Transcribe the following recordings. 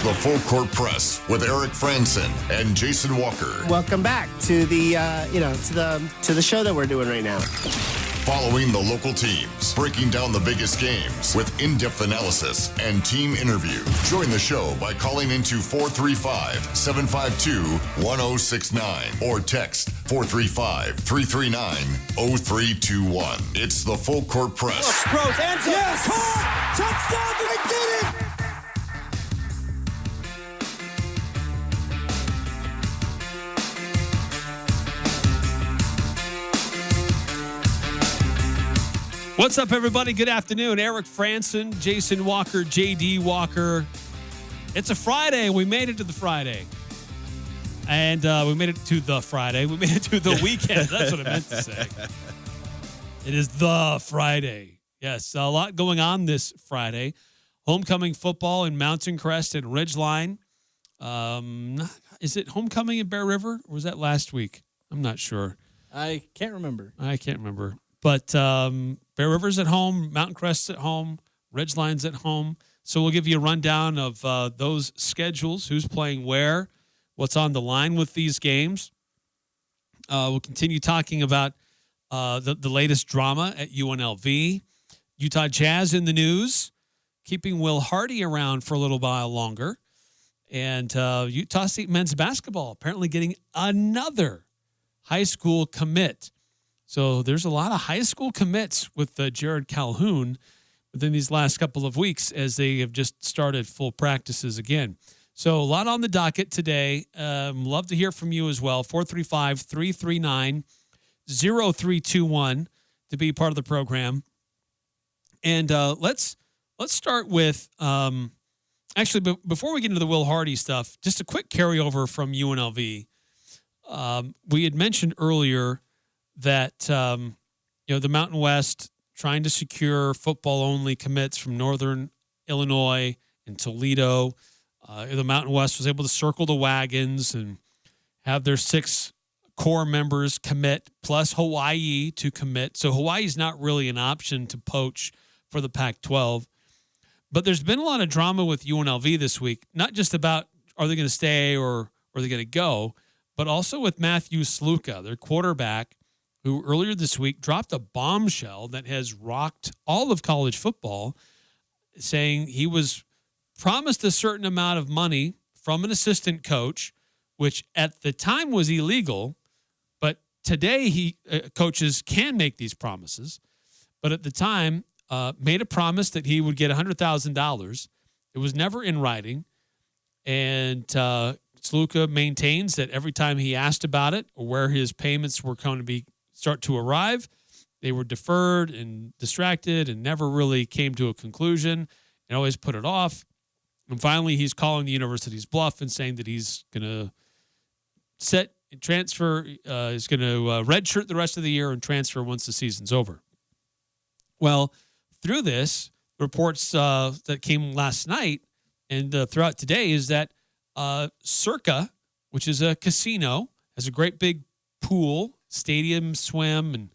the Full Court Press with Eric Frandsen and Jason Walker. Welcome back to the to the show that we're doing right now. Following the local teams, breaking down the biggest games with in-depth analysis and team interviews. Join the show by calling into 435-752-1069 or text 435-339-0321. It's the Full Court Press. Pros, answer. Yes! Caught! Touchdown! Did he get it? What's up, everybody? Good afternoon. Eric Frandsen, Jason Walker, J.D. Walker. It's a Friday. We made it to the Friday. And we made it to the Friday. We made it to the weekend. That's what I meant to say. It is the Friday. Yes, a lot going on this Friday. Homecoming football in Mountain Crest and Ridgeline. Is it homecoming in Bear River? Or was that last week? I'm not sure. I can't remember. But Bear River's at home, Mountain Crest's at home, Ridgeline's at home. So we'll give you a rundown of those schedules, who's playing where, what's on the line with these games. We'll continue talking about the latest drama at UNLV. Utah Jazz in the news, keeping Will Hardy around for a little while longer. And Utah State men's basketball apparently getting another high school commit. So there's a lot of high school commits with Jared Calhoun within these last couple of weeks as they have just started full practices again. So a lot on the docket today. Love to hear from you as well. 435-339-0321 to be part of the program. And let's start with actually, before we get into the Will Hardy stuff, just a quick carryover from UNLV. We had mentioned earlier that the Mountain West trying to secure football-only commits from Northern Illinois and Toledo. The Mountain West was able to circle the wagons and have their 6 core members commit, plus Hawaii to commit. So Hawaii's not really an option to poach for the Pac-12. But there's been a lot of drama with UNLV this week, not just about are they going to stay or are they going to go, but also with Matthew Sluka, their quarterback, who earlier this week dropped a bombshell that has rocked all of college football, saying he was promised a certain amount of money from an assistant coach, which at the time was illegal, but today coaches can make these promises. But at the time, made a promise that he would get $100,000. It was never in writing, and Sluka maintains that every time he asked about it or where his payments were going to start to arrive, they were deferred and distracted and never really came to a conclusion and always put it off. And finally, he's calling the university's bluff and saying that he's going to transfer, he's going to redshirt the rest of the year and transfer once the season's over. Well, through this, reports that came last night and throughout today is that Circa, which is a casino, has a great big pool, stadium, swim, and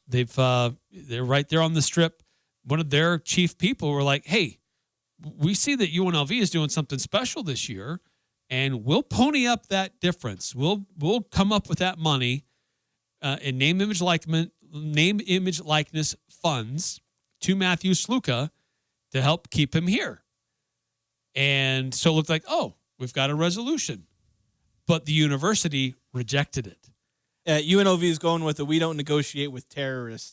they're right there on the Strip. One of their chief people were like, "Hey, we see that UNLV is doing something special this year, and we'll pony up that difference. We'll come up with that money in name, image, likeness funds to Matthew Sluka to help keep him here." And so it looked like, oh, we've got a resolution. But the university rejected it. UNLV is going with we don't negotiate with terrorists.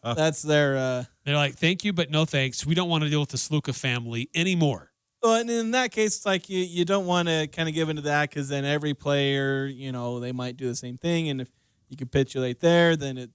That's their... They're like, thank you, but no thanks. We don't want to deal with the Sluka family anymore. Well, and in that case, it's like you don't want to kind of give into that because then every player, they might do the same thing. And if you capitulate there, then it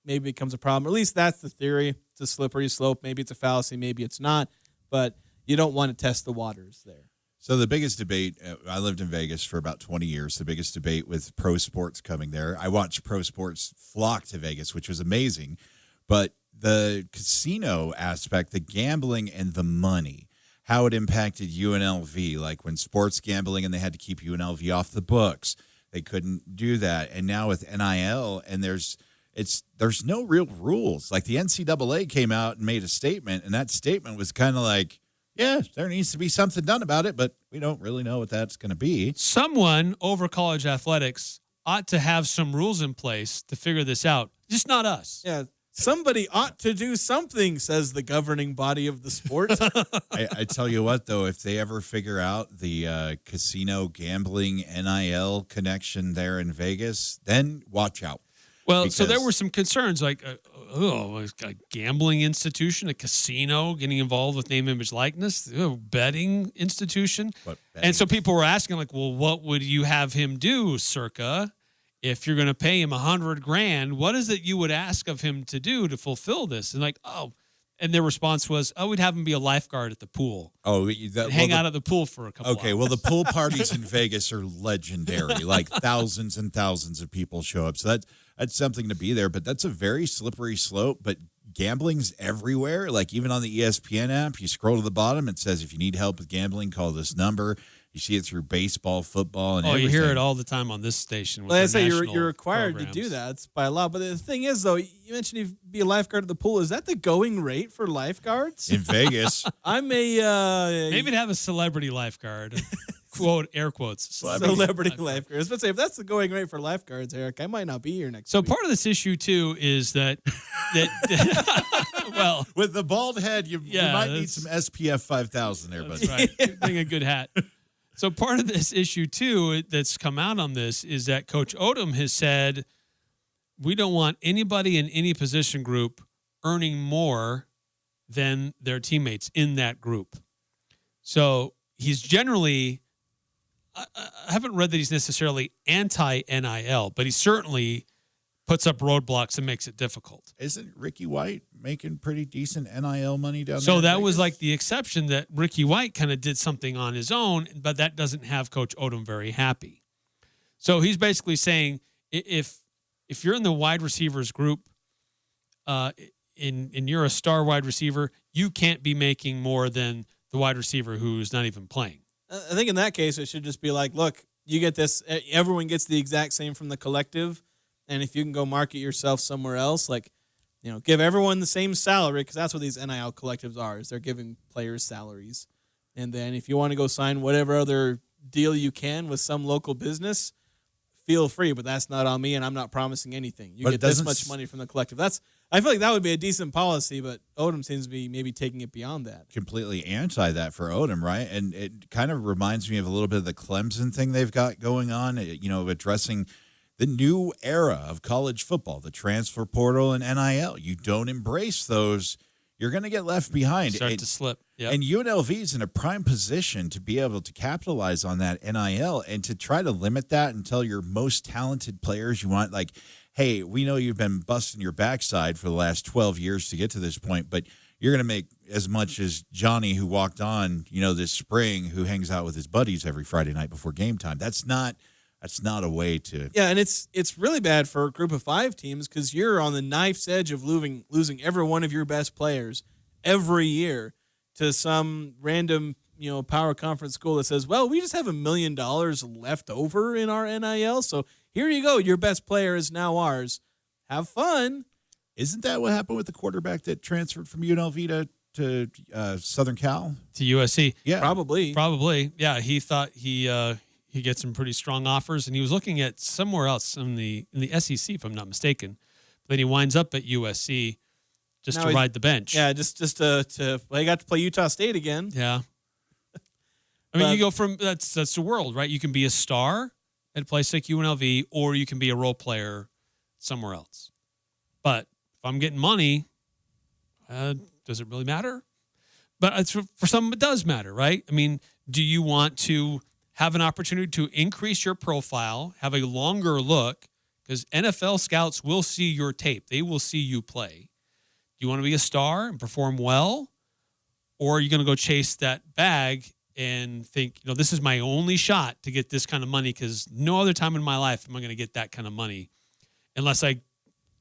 maybe becomes a problem. Or at least that's the theory. It's a slippery slope. Maybe it's a fallacy. Maybe it's not. But you don't want to test the waters there. So the biggest debate, I lived in Vegas for about 20 years, the biggest debate with pro sports coming there. I watched pro sports flock to Vegas, which was amazing. But the casino aspect, the gambling and the money, how it impacted UNLV, like when sports gambling and they had to keep UNLV off the books. They couldn't do that. And now with NIL, and there's no real rules. Like the NCAA came out and made a statement, and that statement was kind of like, Yeah, there needs to be something done about it, but we don't really know what that's going to be. Someone over college athletics ought to have some rules in place to figure this out. Just not us. Yeah. Somebody ought to do something, says the governing body of the sport. I tell you what, though, if they ever figure out the casino gambling NIL connection there in Vegas, then watch out. Well, so there Because- were some concerns like, a gambling institution, a casino getting involved with name, image, likeness, betting institution. But And so people were asking, like, well, what would you have him do, Circa? If you're going to pay him $100,000, what is it you would ask of him to do to fulfill this? And like, and their response was, we'd have him be a lifeguard at the pool. Hang Out at the pool for a couple Okay, hours. well, the pool parties in Vegas are legendary. Like thousands and thousands of people show up. So that's something to be there. But that's a very slippery slope. But gambling's everywhere. Like even on the ESPN app, you scroll to the bottom, it says, if you need help with gambling, call this number. You see it through baseball, football, and everything. You hear it all the time on this station. Well, I say national you're required programs. to do that. It's by law. But the thing is, though, you mentioned you'd be a lifeguard at the pool. Is that the going rate for lifeguards? In Vegas. I'm a Maybe to have a celebrity lifeguard. Quote, air quotes. celebrity lifeguard. I was about to say, if that's the going rate for lifeguards, Eric, I might not be here next So week. part of this issue too is that well, With the bald head, you might need that's- some SPF 5000 there, buddy. that's right. Bring a good hat. So part of this issue too that's come out on this is that Coach Odom has said we don't want anybody in any position group earning more than their teammates in that group. So he's generally, I haven't read that he's necessarily anti-NIL, but he certainly puts up roadblocks and makes it difficult. Isn't Ricky White making pretty decent NIL money down there? So in that was Vegas? like the exception that Ricky White kind of did something on his own, but that doesn't have Coach Odom very happy. So he's basically saying if you're in the wide receivers group, and you're a star wide receiver, you can't be making more than the wide receiver who's not even playing. I think in that case, it should just be like, look, you get this. Everyone gets the exact same from the collective. And if you can go market yourself somewhere else, give everyone the same salary, because that's what these NIL collectives are, is they're giving players salaries. And then if you want to go sign whatever other deal you can with some local business, feel free, but that's not on me, and I'm not promising anything. You But get this doesn't much money from the collective. I feel like that would be a decent policy, but Odom seems to be maybe taking it beyond that. completely anti that for Odom, right? And it kind of reminds me of a little bit of the Clemson thing they've got going on, addressing the new era of college football, the transfer portal and NIL. You don't embrace those, you're going to get left behind. Start to slip. Yep. And UNLV is in a prime position to be able to capitalize on that NIL and to try to limit that and tell your most talented players you want, like, hey, we know you've been busting your backside for the last 12 years to get to this point, but you're going to make as much as Johnny, who walked on, this spring, who hangs out with his buddies every Friday night before game time. That's not a way to. Yeah, and it's really bad for a group of 5 teams because you're on the knife's edge of losing every one of your best players every year to some random power conference school that says, well, we just have $1 million left over in our NIL, so here you go, your best player is now ours. Have fun. Isn't that what happened with the quarterback that transferred from UNLV to Southern Cal? To USC. Yeah, Probably. Yeah, he thought he gets some pretty strong offers, and he was looking at somewhere else in the SEC, if I'm not mistaken. But then he winds up at USC just Now to he's- ride the bench. Yeah, just he got to play Utah State again. Yeah. I mean, But- you go from that's the world, right? You can be a star at a place like UNLV, or you can be a role player somewhere else. But if I'm getting money, does it really matter? But for some, it does matter, right? I mean, do you want to have an opportunity to increase your profile, have a longer look? Because NFL scouts will see your tape. They will see you play. Do you want to be a star and perform well? Or are you going to go chase that bag and think, this is my only shot to get this kind of money because no other time in my life am I going to get that kind of money unless I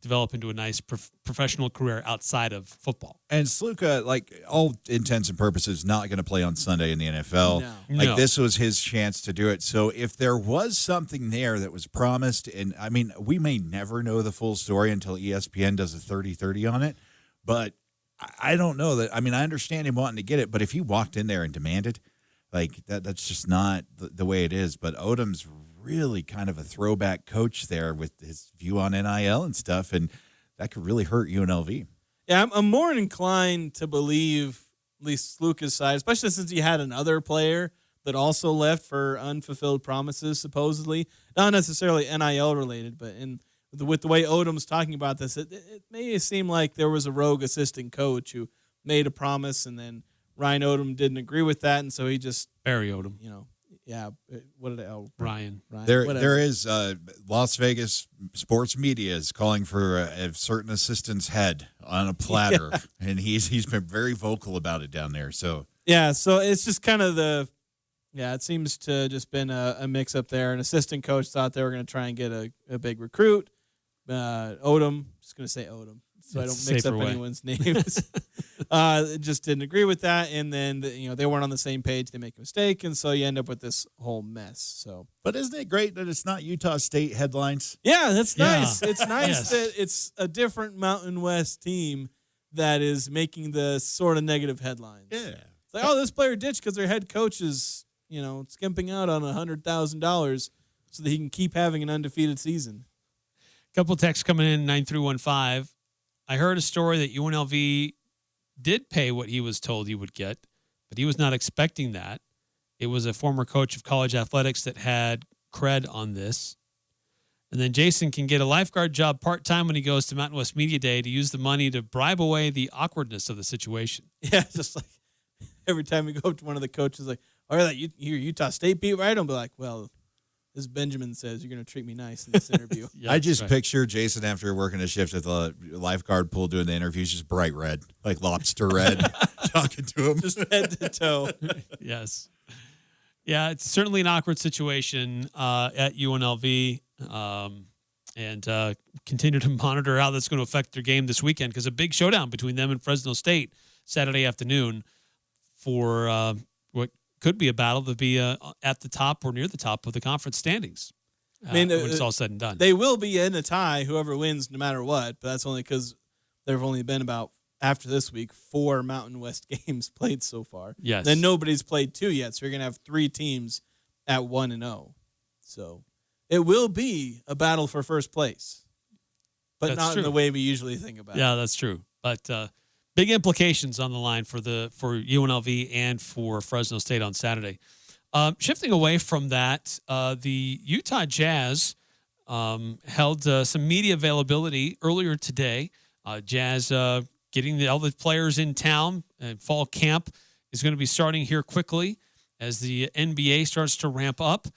develop into a nice professional career outside of football. And Sluka, like all intents and purposes, not going to play on Sunday in the NFL. No. This was his chance to do it. So if there was something there that was promised, and I mean, we may never know the full story until ESPN does a 30-30 on it, but I don't know that. I mean, I understand him wanting to get it, but if he walked in there and demanded, like that's just not the way it is. But Odom's really kind of a throwback coach there with his view on NIL and stuff, and that could really hurt UNLV. Yeah, I'm more inclined to believe at least Luca's side, especially since he had another player that also left for unfulfilled promises, supposedly. Not necessarily NIL related, but with the way Odom's talking about this, it may seem like there was a rogue assistant coach who made a promise, and then Ryan Odom didn't agree with that, and so he just Barry Odom. What did Ryan. There is Las Vegas sports media is calling for a certain assistant's head on a platter, and he's been very vocal about it down there. So so it's just kind of it seems to just been a mix up there. An assistant coach thought they were going to try and get a big recruit. Odom, just going to say Odom, so I don't mix up anyone's names. Just didn't agree with that, and then they weren't on the same page. They make a mistake, and so you end up with this whole mess. So, but isn't it great that it's not Utah State headlines? Yeah, that's nice. It's nice that it's a different Mountain West team that is making the sort of negative headlines. Yeah, it's like, this player ditched because their head coach is skimping out on $100,000 so that he can keep having an undefeated season. Couple texts coming in 9315. I heard a story that UNLV did pay what he was told he would get, but he was not expecting that. It was a former coach of college athletics that had cred on this. And then Jason can get a lifeguard job part-time when he goes to Mountain West Media Day to use the money to bribe away the awkwardness of the situation. Yeah, just like every time we go up to one of the coaches, like, all right, you're Utah State beat, right? I'll be like, well, as Benjamin says, you're going to treat me nice in this interview. I just picture Jason after working a shift at the lifeguard pool doing the interviews, just bright red, like lobster red, talking to him. Just head to toe. Yes. Yeah, it's certainly an awkward situation at UNLV, and continue to monitor how that's going to affect their game this weekend, because a big showdown between them and Fresno State Saturday afternoon for what could be a battle to be at the top or near the top of the conference standings. When it's all said and done. They will be in a tie, whoever wins, no matter what, but that's only because there have only been about, after this week, 4 Mountain West games played so far. Yes. Then nobody's played 2 yet, so you're going to have 3 teams at 1-0. So it will be a battle for first place, but that's not true. in the way we usually think about it. Yeah, that's true. But big implications on the line for UNLV and for Fresno State on Saturday. Shifting away from that, the Utah Jazz held some media availability earlier today. Jazz getting all the players in town, and fall camp is going to be starting here quickly as the NBA starts to ramp up.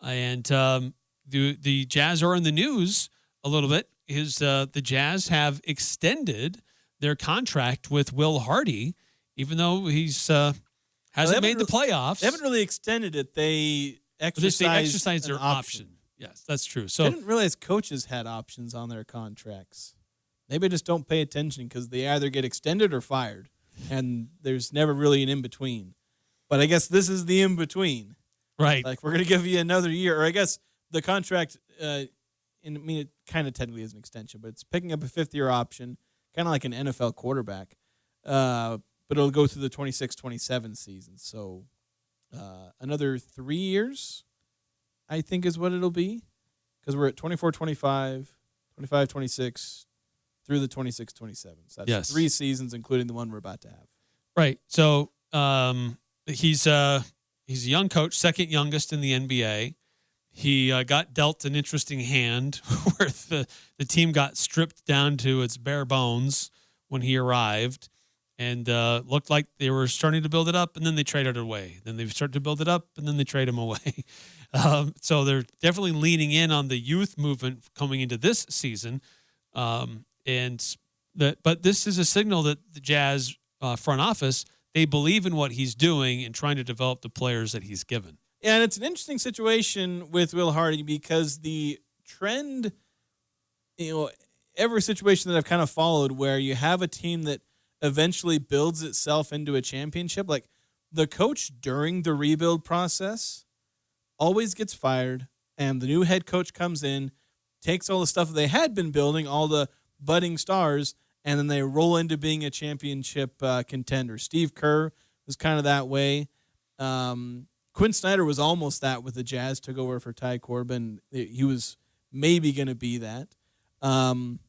And the Jazz are in the news a little bit. The Jazz have extended their contract with Will Hardy, even though he's hasn't made the playoffs. They haven't really extended it. They exercised their option. Yes, that's true. So I didn't realize coaches had options on their contracts. Maybe just don't pay attention because they either get extended or fired, and there's never really an in-between. But I guess this is the in-between. Right. Like, we're going to give you another year. Or I guess the contract, it kind of technically is an extension, but it's picking up a 5th-year option, kind of like an NFL quarterback. But it'll go through the 26-27 season. So another 3 years, I think, is what it'll be. Because we're at 24-25, 25-26, through the 26-27. So that's 3 seasons, including the one we're about to have. Right. So he's a young coach, second youngest in the NBA. He got dealt an interesting hand where the team got stripped down to its bare bones when he arrived, and looked like they were starting to build it up, and then they traded it away. Then they started to build it up, and then they trade him away. So they're definitely leaning in on the youth movement coming into this season. But this is a signal that the Jazz front office, they believe in what he's doing and trying to develop the players that he's given. Yeah, and it's an interesting situation with Will Hardy because the trend, every situation that I've kind of followed where you have a team that eventually builds itself into a championship, like the coach during the rebuild process always gets fired, and the new head coach comes in, takes all the stuff they had been building, all the budding stars, and then they roll into being a championship contender. Steve Kerr was kind of that way. Quinn Snyder was almost that with the Jazz, took over for Ty Corbin. He was maybe going to be that. And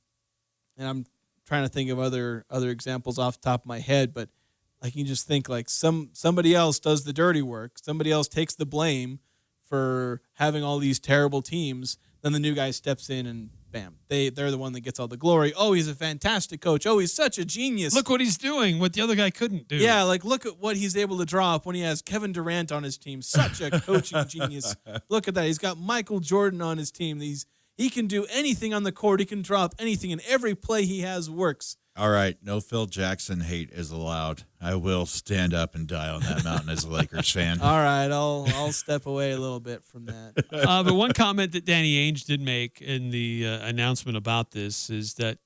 I'm trying to think of other examples off the top of my head, but I can just think like somebody else does the dirty work. Somebody else takes the blame for having all these terrible teams. Then the new guy steps in and bam, they're the one that gets all the glory. Oh, he's a fantastic coach. Oh, he's such a genius. Look what he's doing, what the other guy couldn't do. Yeah, like look at what he's able to draw up when he has Kevin Durant on his team. Such a coaching genius. Look at that. He's got Michael Jordan on his team. He can do anything on the court. He can draw up anything, and every play he has works. All right, no Phil Jackson hate is allowed. I will stand up and die on that mountain as a Lakers fan. All right, I'll step away a little bit from that. But one comment that Danny Ainge did make in the announcement about this is that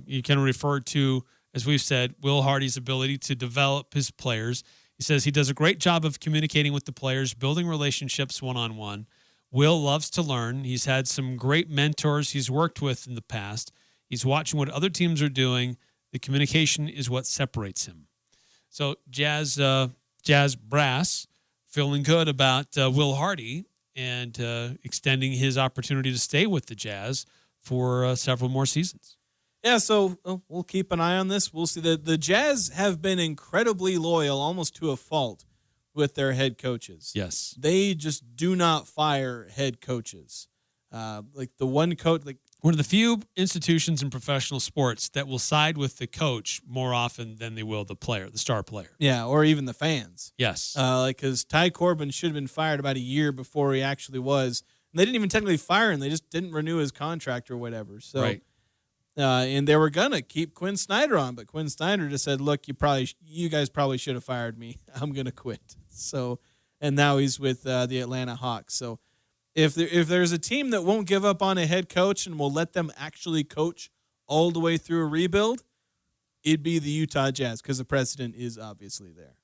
you can refer to, as we've said, Will Hardy's ability to develop his players. He says he does a great job of communicating with the players, building relationships one-on-one. Will loves to learn. He's had some great mentors he's worked with in the past. He's watching what other teams are doing. The communication is what separates him. So Jazz brass feeling good about Will Hardy and extending his opportunity to stay with the Jazz for several more seasons. Yeah, so we'll keep an eye on this. We'll see. The Jazz have been incredibly loyal, almost to a fault, with their head coaches. Yes. They just do not fire head coaches. Like the one coach, like one of the few institutions in professional sports that will side with the coach more often than they will the player, the star player. Yeah, or even the fans. Yes. Because Ty Corbin should have been fired about a year before he actually was. And they didn't even technically fire him. They just didn't renew his contract or whatever. So, right. And they were going to keep Quinn Snyder on, but Quinn Snyder just said, look, you guys probably should have fired me. I'm going to quit. So, and now he's with the Atlanta Hawks. So, if there's a team that won't give up on a head coach and will let them actually coach all the way through a rebuild, it'd be the Utah Jazz, because the precedent is obviously there.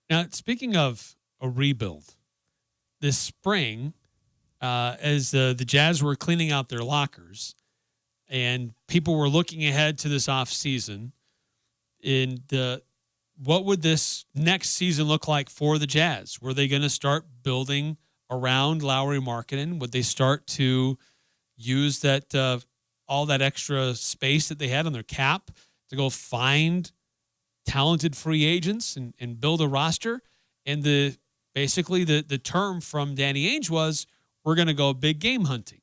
Now, speaking of a rebuild, this spring, as the Jazz were cleaning out their lockers and people were looking ahead to this offseason, what would this next season look like for the Jazz? Were they going to start building around Lauri Markkanen? Would they start to use that all that extra space that they had on their cap to go find talented free agents and build a roster? And basically the term from Danny Ainge was, we're going to go big game hunting.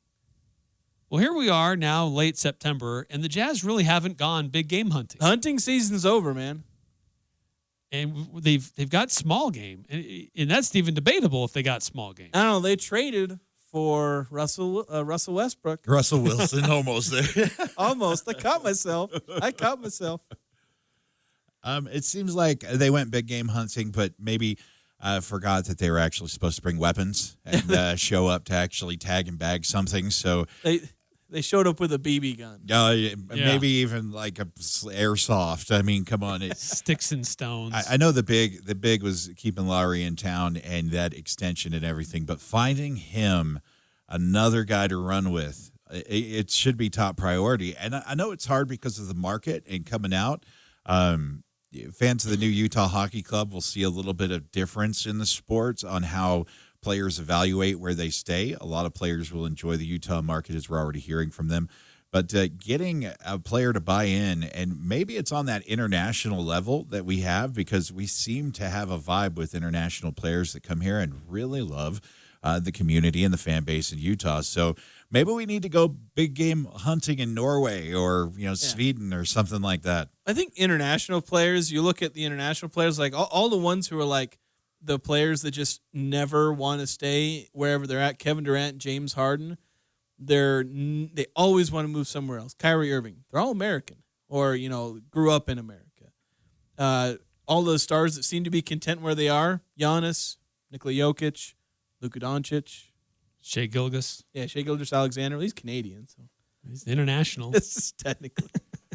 Well, here we are now, late September, and the Jazz really haven't gone big game hunting. Hunting season's over, man. And they've got small game, and that's even debatable if they got small game. I don't know. They traded for Russell Westbrook. Russell Wilson, almost there. Almost. I caught myself. It seems like they went big game hunting, but maybe forgot that they were actually supposed to bring weapons and show up to actually tag and bag something. So they showed up with a BB gun. Maybe even like a airsoft. I mean, come on. Sticks and stones. I know the big was keeping Lowry in town and that extension and everything, but finding him another guy to run with, it should be top priority. And I know it's hard because of the market and coming out. Fans of the new Utah Hockey Club will see a little bit of difference in the sports on how players evaluate where they stay. A lot of players will enjoy the Utah market, as we're already hearing from them. But getting a player to buy in, and maybe it's on that international level that we have, because we seem to have a vibe with international players that come here and really love the community and the fan base in Utah. So maybe we need to go big game hunting in Norway or Sweden or something like that. I think international players, you look at the international players, like all the ones who are like the players that just never want to stay wherever they're at, Kevin Durant, James Harden, they always want to move somewhere else. Kyrie Irving, they're all American or, grew up in America. All those stars that seem to be content where they are, Giannis, Nikola Jokic, Luka Doncic. Shea Gilgeous. Yeah, Shea Gilgeous-Alexander. He's Canadian, so he's international. This is technically.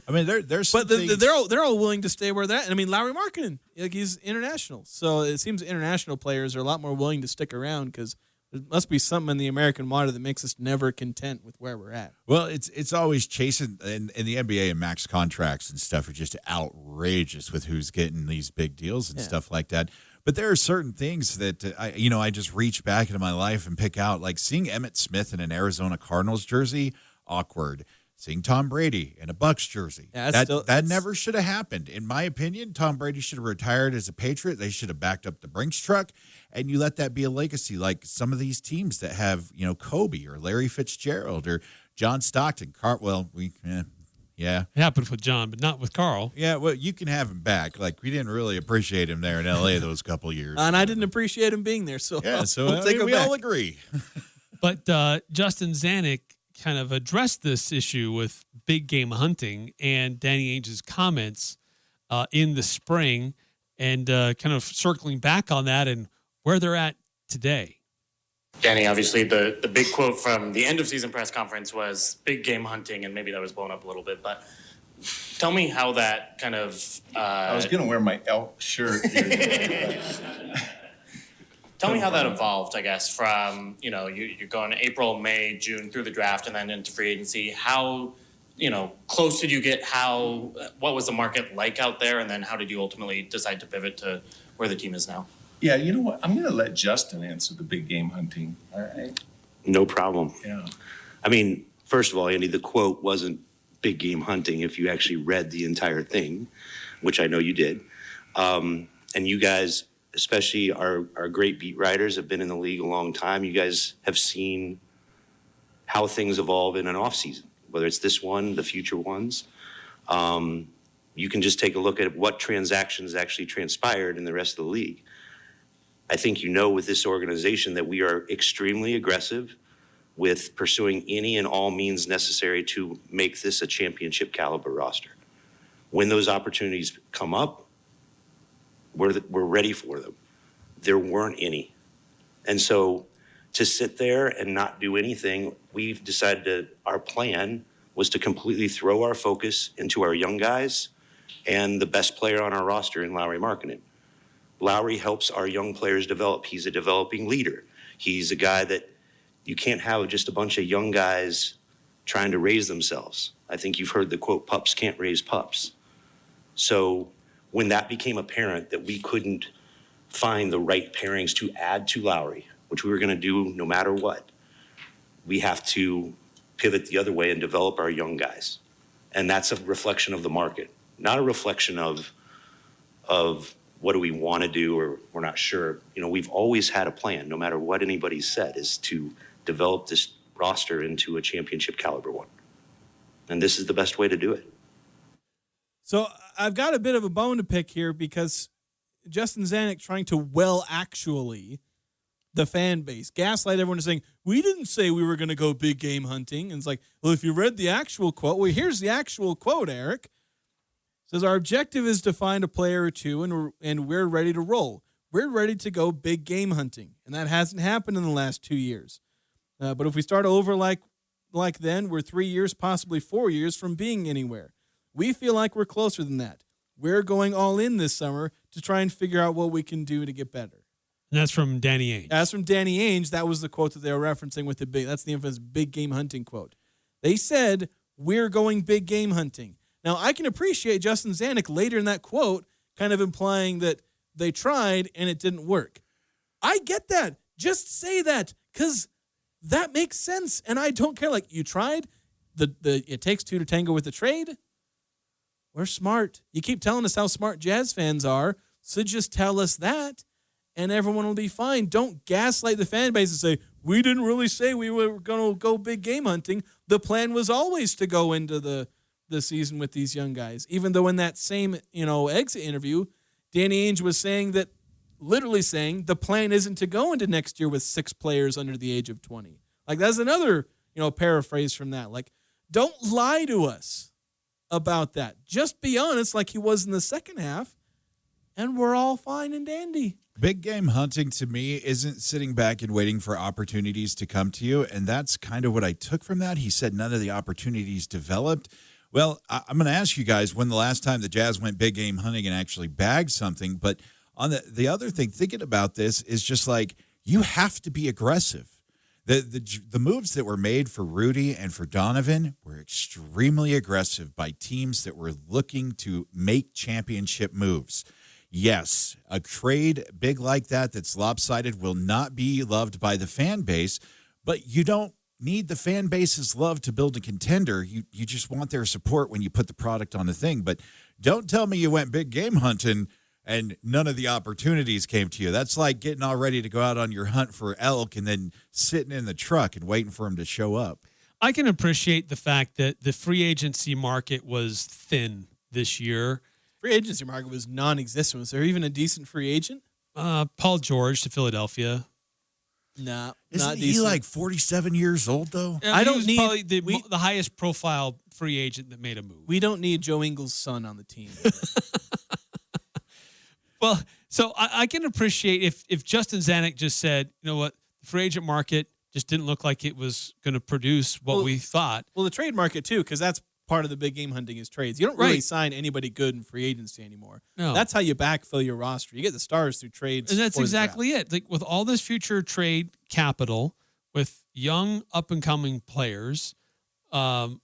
I mean, there's but they're all willing to stay where they're at. And I mean, Lauri Markkanen, he's international. So it seems international players are a lot more willing to stick around because There must be something in the American water that makes us never content with where we're at. Well, it's always chasing, and the NBA and max contracts and stuff are just outrageous with who's getting these big deals and stuff like that. But there are certain things that I just reach back into my life and pick out, like seeing Emmitt Smith in an Arizona Cardinals jersey, awkward. Seeing Tom Brady in a Bucs jersey, that never should have happened. In my opinion, Tom Brady should have retired as a Patriot. They should have backed up the Brinks truck, and you let that be a legacy, like some of these teams that have, Kobe or Larry Fitzgerald or John Stockton. Yeah. It happened with John, but not with Carl. Yeah, well, you can have him back. Like, we didn't really appreciate him there in L.A. those couple years. And I didn't appreciate him being there, so we all agree. But Justin Zanuck kind of addressed this issue with big game hunting and Danny Ainge's comments in the spring, and kind of circling back on that and where they're at today. Danny, obviously the big quote from the end of season press conference was big game hunting, and maybe that was blown up a little bit, but tell me how that kind of... I was going to wear my elk shirt here. Tell me how that evolved, I guess, from, you're going April, May, June through the draft and then into free agency. How, close did you get? What was the market like out there? And then how did you ultimately decide to pivot to where the team is now? Yeah, you know what? I'm going to let Justin answer the big game hunting. All right. No problem. Yeah. I mean, first of all, Andy, the quote wasn't big game hunting if you actually read the entire thing, which I know you did. And you guys, especially our great beat writers, have been in the league a long time. You guys have seen how things evolve in an offseason, whether it's this one, the future ones. You can just take a look at what transactions actually transpired in the rest of the league. I think with this organization that we are extremely aggressive with pursuing any and all means necessary to make this a championship caliber roster. When those opportunities come up, we're ready for them. There weren't any. And so to sit there and not do anything, we've decided our plan was to completely throw our focus into our young guys and the best player on our roster in Lauri Markkanen. Lauri helps our young players develop. He's a developing leader. He's a guy that you can't have just a bunch of young guys trying to raise themselves. I think you've heard the quote, pups can't raise pups. So when that became apparent that we couldn't find the right pairings to add to Lauri, which we were going to do no matter what, we have to pivot the other way and develop our young guys. And that's a reflection of the market, not a reflection of what do we want to do or we're not sure. We've always had a plan, no matter what anybody said, is to develop this roster into a championship caliber one. And this is the best way to do it. So I've got a bit of a bone to pick here because Justin Zanuck trying to actually the fan base, gaslight everyone, saying, we didn't say we were going to go big game hunting. And it's like, well, if you read the actual quote, here's the actual quote, Eric. It says, our objective is to find a player or two, and we're ready to roll. We're ready to go big game hunting. And that hasn't happened in the last 2 years. But if we start over like then, we're 3 years, possibly 4 years from being anywhere. We feel like we're closer than that. We're going all in this summer to try and figure out what we can do to get better. And that's from Danny Ainge. That's from Danny Ainge. That was the quote that they were referencing with that's the infamous big game hunting quote. They said, we're going big game hunting. Now, I can appreciate Justin Zanuck later in that quote kind of implying that they tried and it didn't work. I get that. Just say that because that makes sense. And I don't care. Like, you tried. It takes two to tango with the trade. We're smart. You keep telling us how smart Jazz fans are, so just tell us that, and everyone will be fine. Don't gaslight the fan base and say, we didn't really say we were going to go big game hunting. The plan was always to go into the season with these young guys, even though in that same exit interview, Danny Ainge was literally saying the plan isn't to go into next year with 6 players under the age of 20. Like, that's another paraphrase from that. Like, don't lie to us about that. Just be honest like he was in the second half, and we're all fine and dandy. Big game hunting to me isn't sitting back and waiting for opportunities to come to you, and that's kind of what I took from that. He said none of the opportunities developed. Well, I'm going to ask you guys when the last time the Jazz went big game hunting and actually bagged something, but on the other thing, thinking about this is just like, you have to be aggressive. The moves that were made for Rudy and for Donovan were extremely aggressive by teams that were looking to make championship moves. Yes, a trade big like that that's lopsided will not be loved by the fan base, but you don't need the fan base's love to build a contender. You just want their support when you put the product on the thing. But don't tell me you went big game hunting and none of the opportunities came to you. That's like getting all ready to go out on your hunt for elk and then sitting in the truck and waiting for them to show up. I can appreciate the fact that the free agency market was thin this year. Free agency market was non-existent. Was there even a decent free agent? Paul George to Philadelphia. Nah, Isn't not he decent. like 47 years old, though? I don't don't need need- probably the highest profile free agent that made a move. We don't need Joe Ingles' son on the team. Well, so I can appreciate if Justin Zanuck just said, you know what, the free agent market just didn't look like it was going to produce what we thought. Well, the trade market too, because that's part of the big game hunting is trades. You don't really Right. sign anybody good in free agency anymore. No. That's how you backfill your roster. You get the stars through trades. And that's for the exactly it. Like with all this future trade capital, with young up and coming players,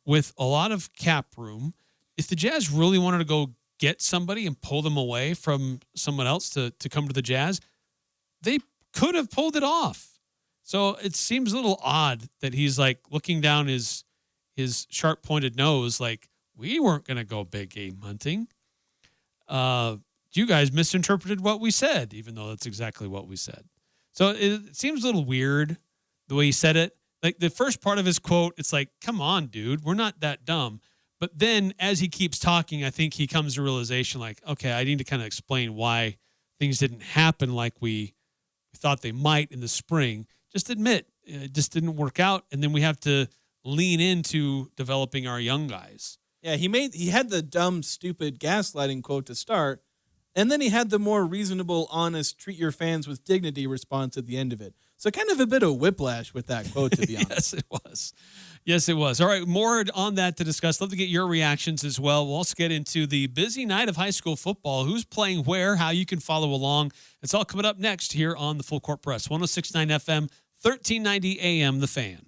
with a lot of cap room, if the Jazz really wanted to go get somebody and pull them away from someone else to come to the Jazz, they could have pulled it off. So it seems a little odd that he's like looking down his sharp pointed nose, like we weren't going to go big game hunting. You guys misinterpreted what we said, even though that's exactly what we said. So it seems a little weird the way he said it. Like the first part of his quote, it's like, come on, dude, we're not that dumb. But then as he keeps talking, I think he comes to realization like, okay, I need to kind of explain why things didn't happen like we thought they might in the spring. Just admit it just didn't work out. And then we have to lean into developing our young guys. Yeah, he had the dumb, stupid gaslighting quote to start, and then he had the more reasonable, honest, treat your fans with dignity response at the end of it. So kind of a bit of whiplash with that quote, to be honest. Yes, it was. Yes, it was. All right, more on that to discuss. Love to get your reactions as well. We'll also get into the busy night of high school football, who's playing where, how you can follow along. It's all coming up next here on the Full Court Press, 106.9 FM, 1390 AM, The Fan.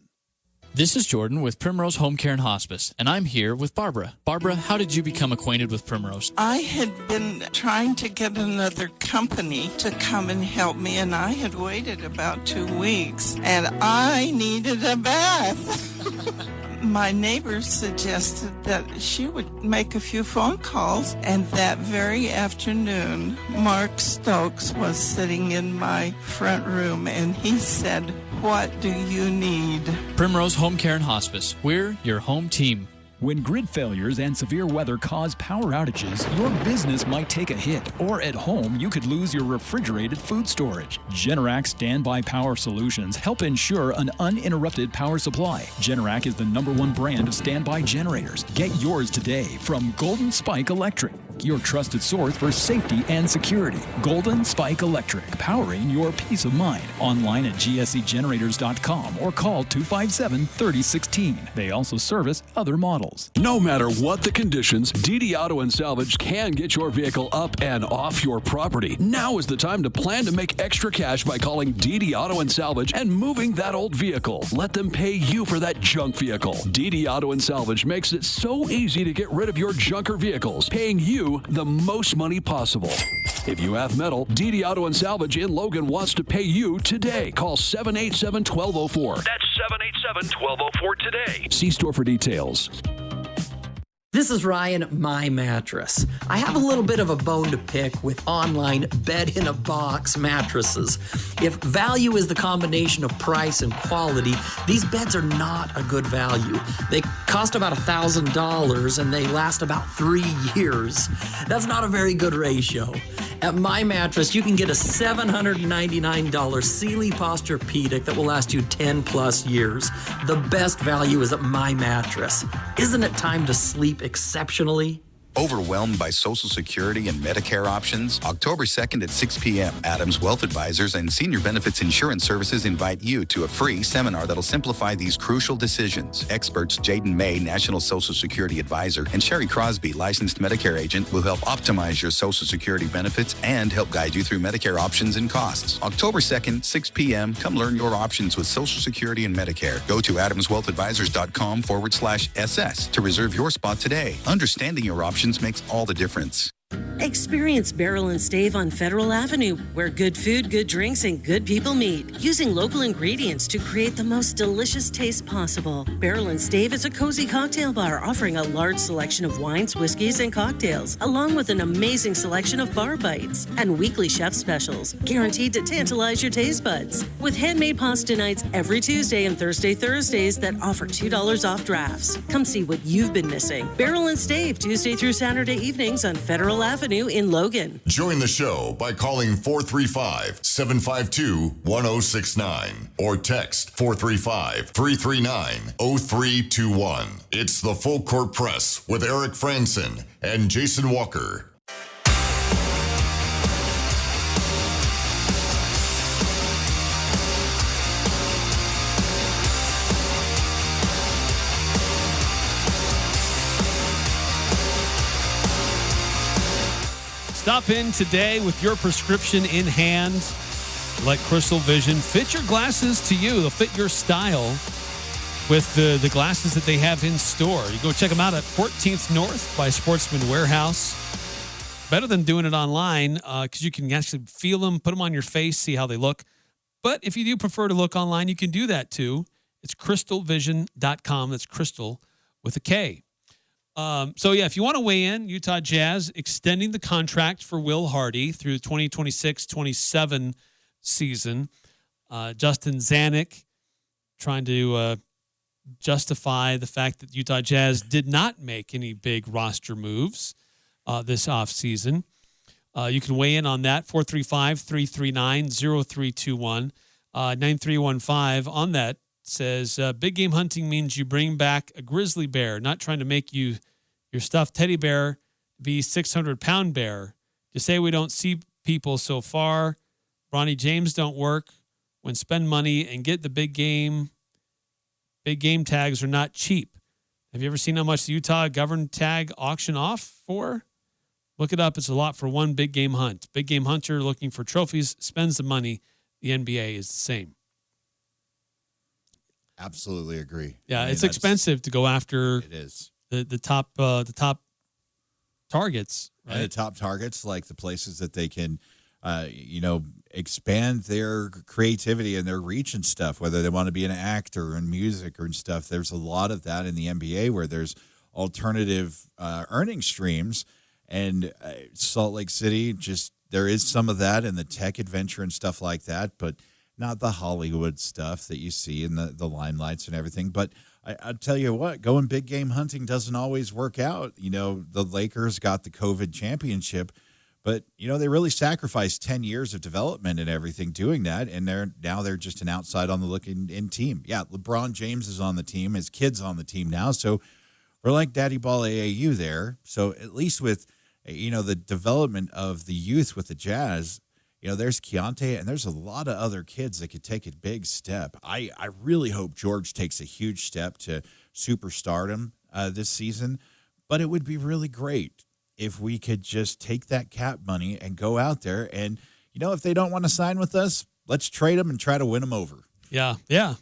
This is Jordan with Primrose Home Care and Hospice, and I'm here with Barbara. Barbara, how did you become acquainted with Primrose? I had been trying to get another company to come and help me, and I had waited about 2 weeks, and I needed a bath. My neighbor suggested that she would make a few phone calls, and that very afternoon, Mark Stokes was sitting in my front room, and he said, "What do you need?" Primrose Home Care and Hospice. We're your home team. When grid failures and severe weather cause power outages, your business might take a hit, or at home, you could lose your refrigerated food storage. Generac Standby Power Solutions help ensure an uninterrupted power supply. Generac is the #1 brand of standby generators. Get yours today from Golden Spike Electric, your trusted source for safety and security. Golden Spike Electric, powering your peace of mind. Online at gsegenerators.com or call 257-3016. They also service other models. No matter what the conditions, DD Auto and Salvage can get your vehicle up and off your property. Now is the time to plan to make extra cash by calling DD Auto and Salvage and moving that old vehicle. Let them pay you for that junk vehicle. DD Auto and Salvage makes it so easy to get rid of your junker vehicles, paying you the most money possible. If you have metal, DD Auto and Salvage in Logan wants to pay you today. Call 787-1204. That's 787-1204 today. See store for details. This is Ryan, My Mattress. I have a little bit of a bone to pick with online bed-in-a-box mattresses. If value is the combination of price and quality, these beds are not a good value. They cost about $1,000 and they last about 3 years. That's not a very good ratio. At My Mattress, you can get a $799 Sealy Posturepedic that will last you 10 plus years. The best value is at My Mattress. Isn't it time to sleep exceptionally? Overwhelmed by Social Security and Medicare options? October 2nd at 6 p.m., Adams Wealth Advisors and Senior Benefits Insurance Services invite you to a free seminar that'll simplify these crucial decisions. Experts Jaden May, National Social Security Advisor, and Sherry Crosby, licensed Medicare agent, will help optimize your Social Security benefits and help guide you through Medicare options and costs. October 2nd, 6 p.m., come learn your options with Social Security and Medicare. Go to adamswealthadvisors.com/SS to reserve your spot today. Understanding your options makes all the difference. Experience Barrel and Stave on Federal Avenue, where good food, good drinks, and good people meet, using local ingredients to create the most delicious taste possible. Barrel and Stave is a cozy cocktail bar offering a large selection of wines, whiskeys, and cocktails, along with an amazing selection of bar bites and weekly chef specials, guaranteed to tantalize your taste buds. With handmade pasta nights every Tuesday and Thursdays that offer $2 off drafts. Come see what you've been missing. Barrel and Stave, Tuesday through Saturday evenings on Federal Avenue in Logan. Join the show by calling 435-752-1069 or text 435-339-0321. It's the Full Court Press with Eric Frandsen and Jason Walker. Stop in today with your prescription in hand. Let Crystal Vision fit your glasses to you. They'll fit your style with the glasses that they have in store. You go check them out at 14th North by Sportsman Warehouse. Better than doing it online because you can actually feel them, put them on your face, see how they look. But if you do prefer to look online, you can do that too. It's crystalvision.com. That's Crystal with a K. If you want to weigh in, Utah Jazz extending the contract for Will Hardy through the 2026-27 season. Justin Zanuck trying to justify the fact that Utah Jazz did not make any big roster moves this offseason. You can weigh in on that, 435-339-0321. 9315 on that says, big game hunting means you bring back a grizzly bear, not trying to make your stuffed teddy bear be 600-pound bear. To say we don't see people so far. Bronny James don't work. When spend money and get the big game tags are not cheap. Have you ever seen how much the Utah Govern tag auction off for? Look it up. It's a lot for one big game hunt. Big game hunter looking for trophies spends the money. The NBA is the same. Absolutely agree. Yeah, it's expensive to go after. It is the top targets, right? And the top targets, like the places that they can, expand their creativity and their reach and stuff. Whether they want to be an actor or in music or in stuff, there's a lot of that in the NBA where there's alternative earning streams. And Salt Lake City, there is some of that in the tech adventure and stuff like that, but not the Hollywood stuff that you see in the limelights and everything. But I'll tell you what, going big game hunting doesn't always work out. The Lakers got the COVID championship, but, they really sacrificed 10 years of development and everything doing that, and they're just an outside on the looking in team. Yeah, LeBron James is on the team, his kid's on the team now, so we're like Daddy Ball AAU there. So at least with, the development of the youth with the Jazz, there's Keontae, and there's a lot of other kids that could take a big step. I really hope George takes a huge step to superstardom this season, but it would be really great if we could just take that cap money and go out there and, if they don't want to sign with us, let's trade them and try to win them over. Yeah,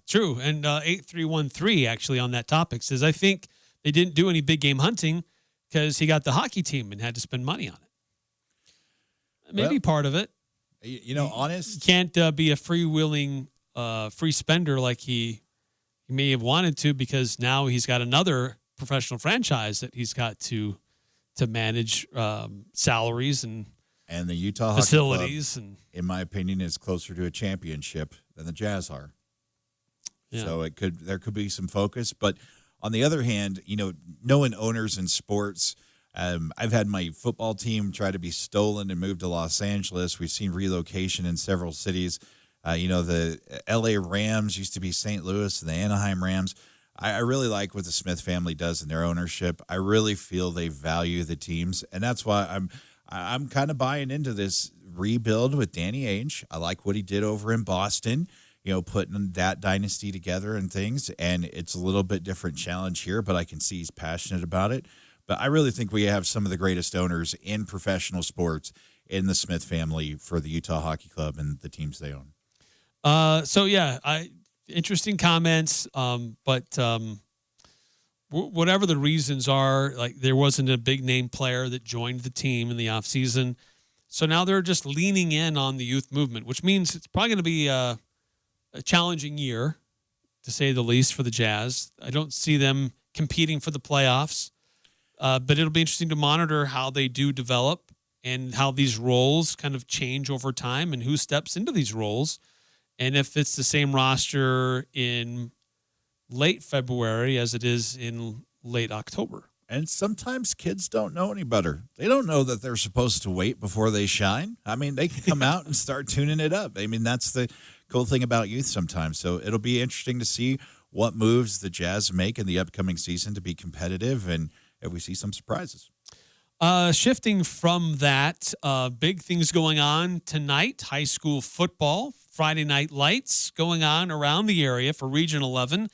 true. And 8313 actually on that topic says, I think they didn't do any big game hunting because he got the hockey team and had to spend money on it. Maybe part of it. Honest. You can't be a freewheeling free spender like he may have wanted to, because now he's got another professional franchise that he's got to manage salaries and the Utah facilities. Hockey Club, in my opinion, is closer to a championship than the Jazz are. Yeah. So there could be some focus. But on the other hand, knowing owners in sports, I've had my football team try to be stolen and moved to Los Angeles. We've seen relocation in several cities. The LA Rams used to be St. Louis and the Anaheim Rams. I really like what the Smith family does in their ownership. I really feel they value the teams, and that's why I'm kind of buying into this rebuild with Danny Ainge. I like what he did over in Boston, putting that dynasty together and things, and it's a little bit different challenge here, but I can see he's passionate about it. But I really think we have some of the greatest owners in professional sports in the Smith family for the Utah Hockey Club and the teams they own. Interesting comments, but whatever the reasons are, like there wasn't a big name player that joined the team in the offseason. So now they're just leaning in on the youth movement, which means it's probably going to be a challenging year, to say the least, for the Jazz. I don't see them competing for the playoffs, but it'll be interesting to monitor how they do develop and how these roles kind of change over time and who steps into these roles. And if it's the same roster in late February as it is in late October. And sometimes kids don't know any better. They don't know that they're supposed to wait before they shine. I mean, they can come out and start tuning it up. I mean, that's the cool thing about youth sometimes. So it'll be interesting to see what moves the Jazz make in the upcoming season to be competitive, and if we see some surprises. Shifting from that, big things going on tonight. High school football, Friday night lights going on around the area for Region 11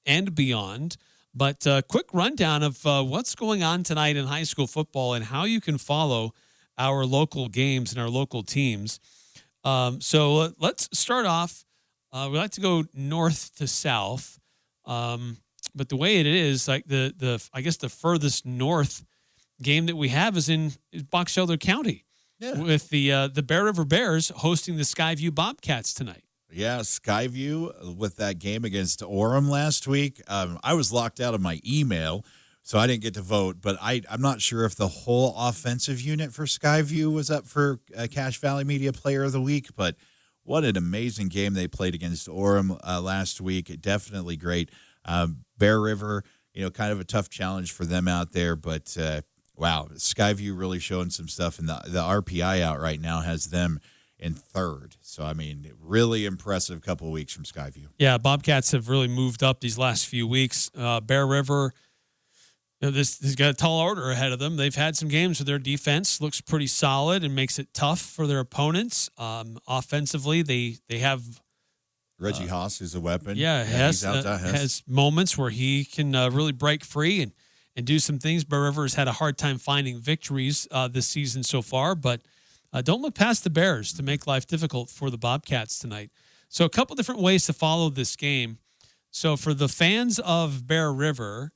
and beyond. But quick rundown of what's going on tonight in high school football and how you can follow our local games and our local teams. So let's start off. We like to go north to south, but the way it is, like I guess the furthest north game that we have is in Box Elder County, with the Bear River Bears hosting the Skyview Bobcats tonight. Yeah, Skyview with that game against Orem last week. I was locked out of my email, so I didn't get to vote, but I'm not sure if the whole offensive unit for Skyview was up for Cache Valley Media Player of the Week, but what an amazing game they played against Orem last week. Definitely great. Bear River, kind of a tough challenge for them out there, but wow, Skyview really showing some stuff, and the RPI out right now has them in third. So, I mean, really impressive couple of weeks from Skyview. Yeah, Bobcats have really moved up these last few weeks. Bear River, this has got a tall order ahead of them. They've had some games where their defense looks pretty solid and makes it tough for their opponents. Offensively, they have Reggie Haas is a weapon. Yeah, has moments where he can really break free and do some things. Bear River has had a hard time finding victories this season so far, but don't look past the Bears to make life difficult for the Bobcats tonight. So a couple different ways to follow this game. So for the fans of Bear River,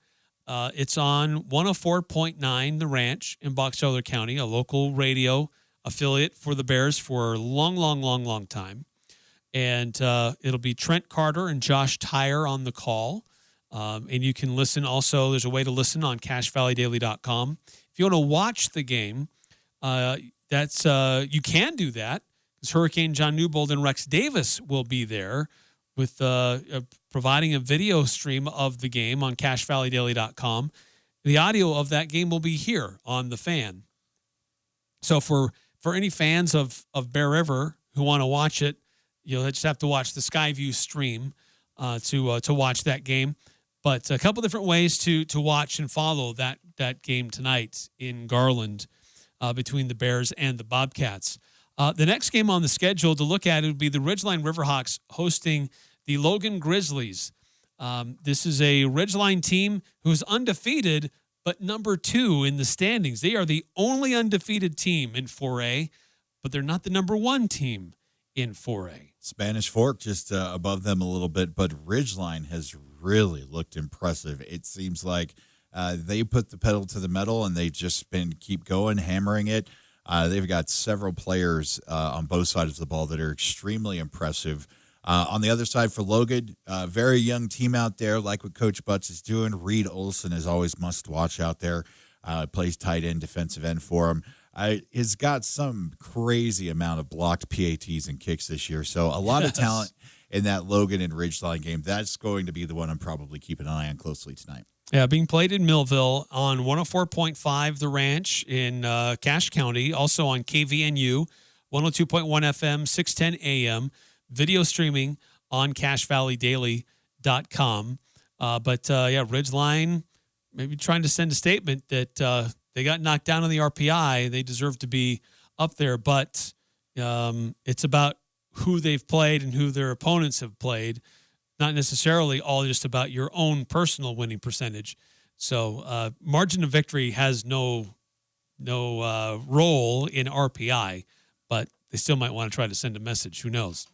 it's on 104.9 The Ranch in Box Elder County, a local radio affiliate for the Bears for a long time. And it'll be Trent Carter and Josh Tyre on the call. And you can listen also. There's a way to listen on CacheValleyDaily.com. If you want to watch the game, you can do that, because Hurricane John Newbold and Rex Davis will be there with providing a video stream of the game on CacheValleyDaily.com. The audio of that game will be here on The Fan. So for any fans of Bear River who want to watch it, they just have to watch the Skyview stream to watch that game. But a couple different ways to watch and follow that game tonight in Garland between the Bears and the Bobcats. The next game on the schedule to look at would be the Ridgeline Riverhawks hosting the Logan Grizzlies. This is a Ridgeline team who's undefeated, but number 2 in the standings. They are the only undefeated team in 4A, but they're not the number 1 team in 4A. Spanish Fork just above them a little bit, but Ridgeline has really looked impressive. It seems like they put the pedal to the metal, and they've just keep going, hammering it. They've got several players on both sides of the ball that are extremely impressive. On the other side for Logan, very young team out there, like what Coach Butts is doing. Reed Olson is always must-watch out there. Plays tight end, defensive end for him. He's got some crazy amount of blocked PATs and kicks this year. So a lot of talent in that Logan and Ridgeline game. That's going to be the one I'm probably keeping an eye on closely tonight. Yeah, being played in Millville on 104.5 The Ranch in Cache County, also on KVNU, 102.1 FM, 610 AM, video streaming on CacheValleyDaily.com. But Ridgeline maybe trying to send a statement that they got knocked down on the RPI. They deserve to be up there, but it's about who they've played and who their opponents have played, not necessarily all just about your own personal winning percentage. So margin of victory has no role in RPI, but they still might want to try to send a message. Who knows?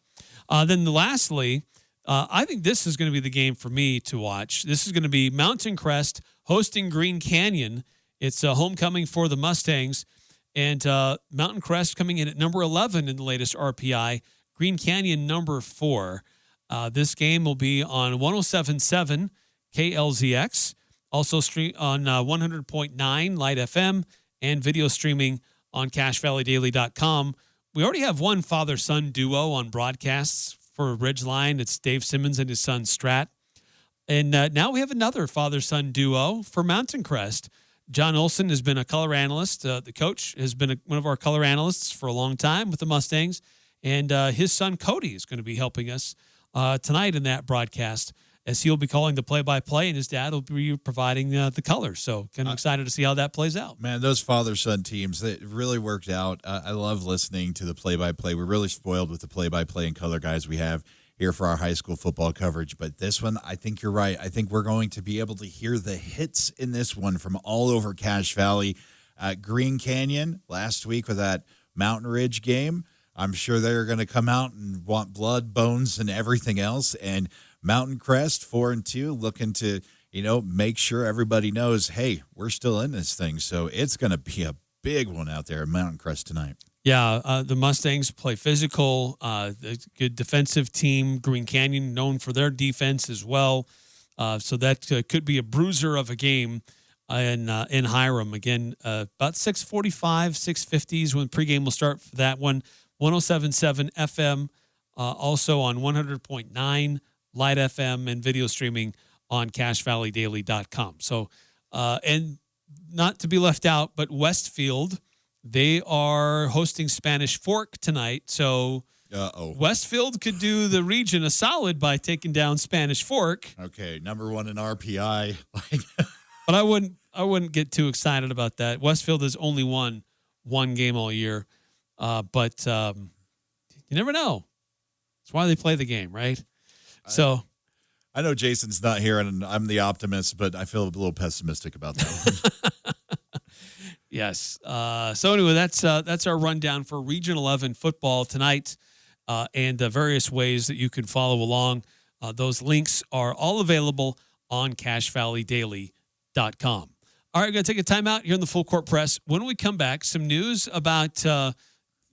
Then lastly, I think this is going to be the game for me to watch. This is going to be Mountain Crest hosting Green Canyon. It's a homecoming for the Mustangs, and Mountain Crest coming in at number 11 in the latest RPI, Green Canyon number 4. This game will be on 107.7 KLZX, also stream on 100.9 Light FM, and video streaming on CashValleyDaily.com. We already have one father-son duo on broadcasts for Ridgeline. It's Dave Simmons and his son Strat. And now we have another father-son duo for Mountain Crest. John Olson has been a color analyst. The coach has been one of our color analysts for a long time with the Mustangs. And his son Cody is going to be helping us tonight in that broadcast, as he'll be calling the play-by-play, and his dad will be providing the colors. So kind of excited to see how that plays out. Man, those father-son teams, that really worked out. I love listening to the play-by-play. We're really spoiled with the play-by-play and color guys we have here for our high school football coverage. But this one, I think you're right. I think we're going to be able to hear the hits in this one from all over Cache Valley. Green Canyon last week with that Mountain Ridge game, I'm sure they're going to come out and want blood, bones, and everything else. And Mountain Crest, 4-2, looking to, make sure everybody knows, hey, we're still in this thing. So it's going to be a big one out there at Mountain Crest tonight. Yeah, the Mustangs play physical, good defensive team. Green Canyon known for their defense as well. So that could be a bruiser of a game in Hiram. Again, about 6:45, 6:50s when pregame will start for that one. 107.7 FM, also on 100.9 Light FM, and video streaming on CashValleyDaily.com. So, and not to be left out, but Westfield, they are hosting Spanish Fork tonight. So Westfield could do the region a solid by taking down Spanish Fork. Okay, number 1 in RPI. But I wouldn't get too excited about that. Westfield has only won one game all year. But you never know. That's why they play the game, right? So I know Jason's not here, and I'm the optimist, but I feel a little pessimistic about that one. Yes. So anyway, that's our rundown for Region 11 football tonight, and the various ways that you can follow along. Those links are all available on CashValleyDaily.com. All right, we're going to take a timeout here in the Full Court Press. When we come back, some news about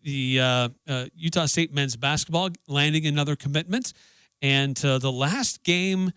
the Utah State men's basketball landing another commitment, and the last game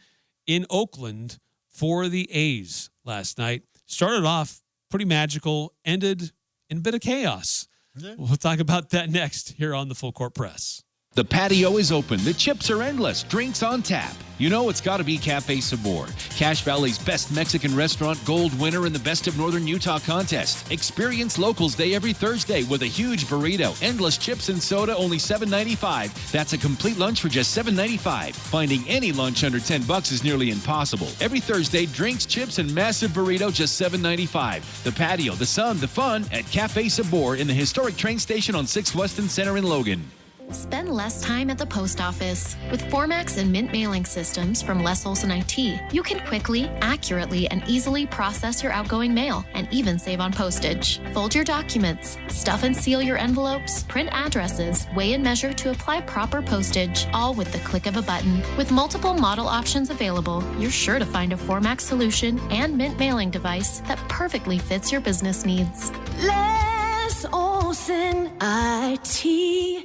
in Oakland for the A's last night started off pretty magical, ended in a bit of chaos. Yeah. We'll talk about that next here on the Full Court Press. The patio is open. The chips are endless. Drinks on tap. You know it's got to be Cafe Sabor, Cache Valley's best Mexican restaurant, gold winner in the Best of Northern Utah contest. Experience Locals Day every Thursday with a huge burrito, endless chips and soda, only $7.95. That's a complete lunch for just $7.95. Finding any lunch under $10 is nearly impossible. Every Thursday, drinks, chips, and massive burrito, just $7.95. The patio, the sun, the fun at Cafe Sabor in the historic train station on 6th Weston Center in Logan. Spend less time at the post office. With Formax and Mint mailing systems from Les Olson IT, you can quickly, accurately, and easily process your outgoing mail and even save on postage. Fold your documents, stuff and seal your envelopes, print addresses, weigh and measure to apply proper postage, all with the click of a button. With multiple model options available, you're sure to find a Formax solution and Mint mailing device that perfectly fits your business needs. Les Olson IT.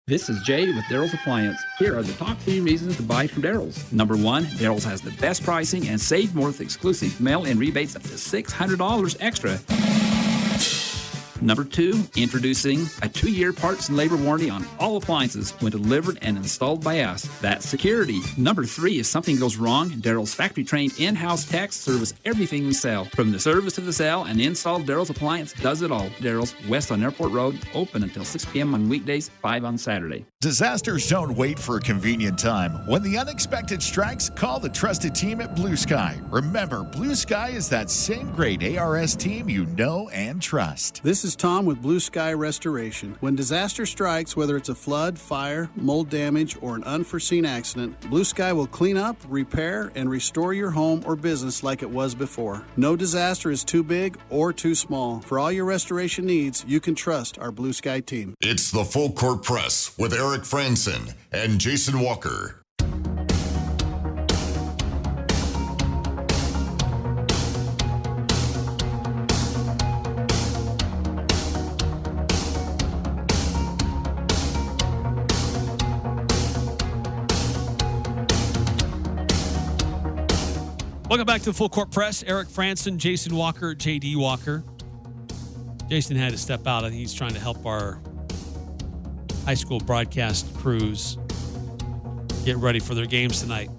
This is Jay with Daryl's Appliance. Here are the top 3 reasons to buy from Daryl's. Number 1, Daryl's has the best pricing and save more with exclusive mail-in rebates up to $600 extra. Number 2, introducing a 2-year parts and labor warranty on all appliances when delivered and installed by us. That's security. Number 3, if something goes wrong, Daryl's factory-trained in-house techs service everything we sell. From the service to the sale and install, Daryl's Appliance does it all. Daryl's, west on Airport Road, open until 6 p.m. on weekdays, 5 on Saturday. Disasters don't wait for a convenient time. When the unexpected strikes, call the trusted team at Blue Sky. Remember, Blue Sky is that same great ARS team you know and trust. This is Tom with Blue Sky Restoration. When disaster strikes, whether it's a flood, fire, mold damage, or an unforeseen accident, Blue Sky will clean up, repair, and restore your home or business like it was before. No disaster is too big or too small. For all your restoration needs, you can trust our Blue Sky team. It's the Full Court Press with Eric Frandsen and Jason Walker. Welcome back to the Full Court Press. Eric Frandsen, Jason Walker, J.D. Walker. Jason had to step out. I think he's trying to help our high school broadcast crews get ready for their games tonight.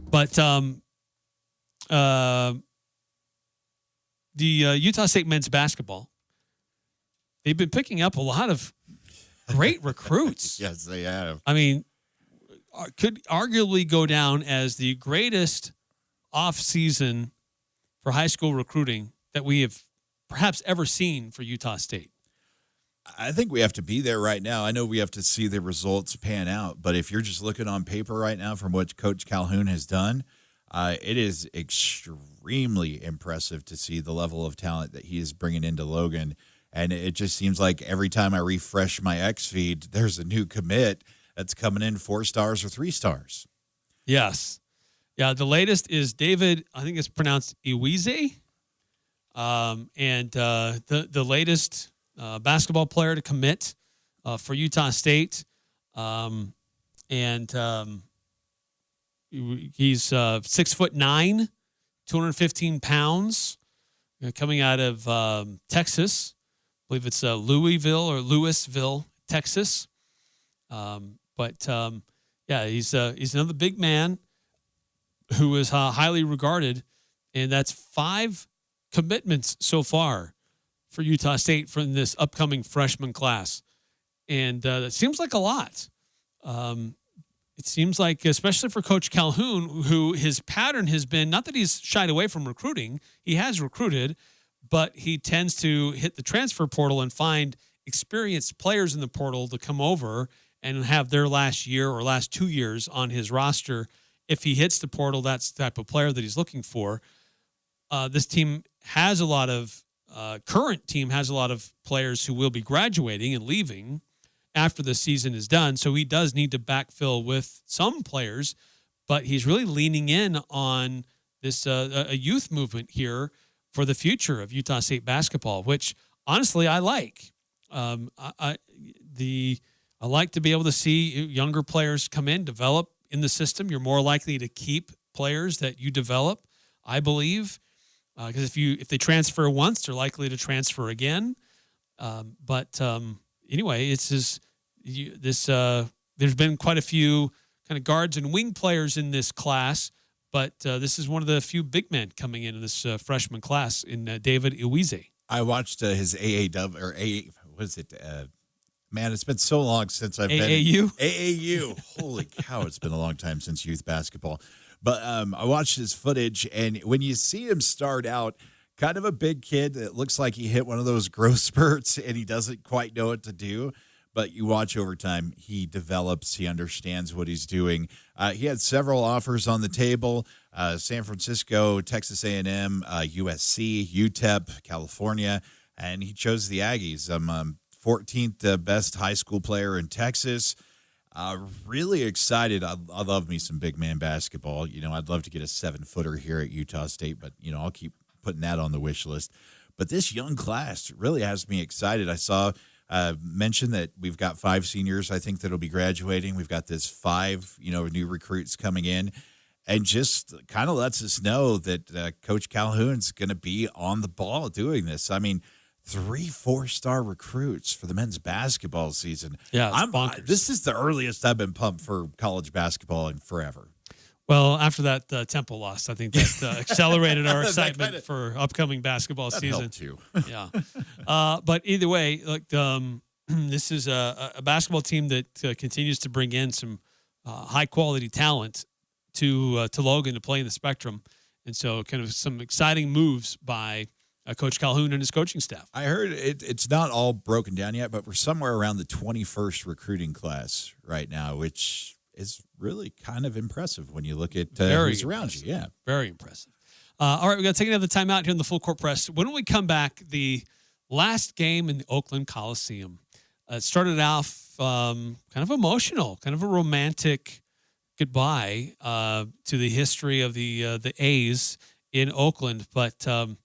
But the Utah State men's basketball, they've been picking up a lot of great recruits. Yes, they have. I mean, could arguably go down as the greatest off-season for high school recruiting that we have perhaps ever seen for Utah State. I think we have to be there right now. I know we have to see the results pan out, but if you're just looking on paper right now from what Coach Calhoun has done, it is extremely impressive to see the level of talent that he is bringing into Logan. And it just seems like every time I refresh my X feed, there's a new commit that's coming in 4 stars or 3 stars. Yes. Yeah, the latest is David, I think it's pronounced Iweze. And the latest basketball player to commit for Utah State. He's 6'9", 215 pounds, coming out of Texas. I believe it's Louisville, Texas. He's another big man who is highly regarded, and that's 5 commitments so far for Utah State from this upcoming freshman class. And it seems like a lot. It seems like, especially for Coach Calhoun, who his pattern has been, not that he's shied away from recruiting, he has recruited, but he tends to hit the transfer portal and find experienced players in the portal to come over and have their last year or last 2 years on his roster. If he hits the portal, that's the type of player that he's looking for. This team has a lot of current team has a lot of players who will be graduating and leaving after the season is done. So he does need to backfill with some players, but he's really leaning in on this a youth movement here for the future of Utah State basketball, which honestly I like. I like to be able to see younger players come in, develop in the system. You're more likely to keep players that you develop, I believe. Because if they transfer once, they're likely to transfer again. Anyway, it's just there's been quite a few kind of guards and wing players in this class, but this is one of the few big men coming in this freshman class in David Iweze. I watched his AAW or what is it? Man, it's been so long since I've been AAU. Holy cow, it's been a long time since youth basketball. But I watched his footage, and when you see him start out, kind of a big kid that looks like he hit one of those growth spurts and he doesn't quite know what to do. But you watch over time, he develops, he understands what he's doing. He had several offers on the table, San Francisco, Texas A&M, USC, UTEP, California, and he chose the Aggies. 14th best high school player in Texas. Really excited. I love me some big man basketball. I'd love to get a 7-footer here at Utah State, but, I'll keep putting that on the wish list. But this young class really has me excited. I saw mention that we've got 5 seniors, I think, that'll be graduating. We've got this 5, new recruits coming in, and just kind of lets us know that Coach Calhoun's going to be on the ball doing this. I mean, 3 4-star recruits for the men's basketball season. Yeah, it's bonkers. This is the earliest I've been pumped for college basketball in forever. Well, after that Temple loss, I think that accelerated our excitement for upcoming basketball season. Helped too. Yeah. But either way, this is a basketball team that continues to bring in some high quality talent to Logan to play in the Spectrum. And so kind of some exciting moves by Coach Calhoun and his coaching staff. I heard it's not all broken down yet, but we're somewhere around the 21st recruiting class right now, which is really kind of impressive when you look at who's around you. Yeah. Very impressive. All right, we're going to take another timeout here in the Full Court Press. When we come back, the last game in the Oakland Coliseum. It started off kind of emotional, kind of a romantic goodbye to the history of the A's in Oakland, but kind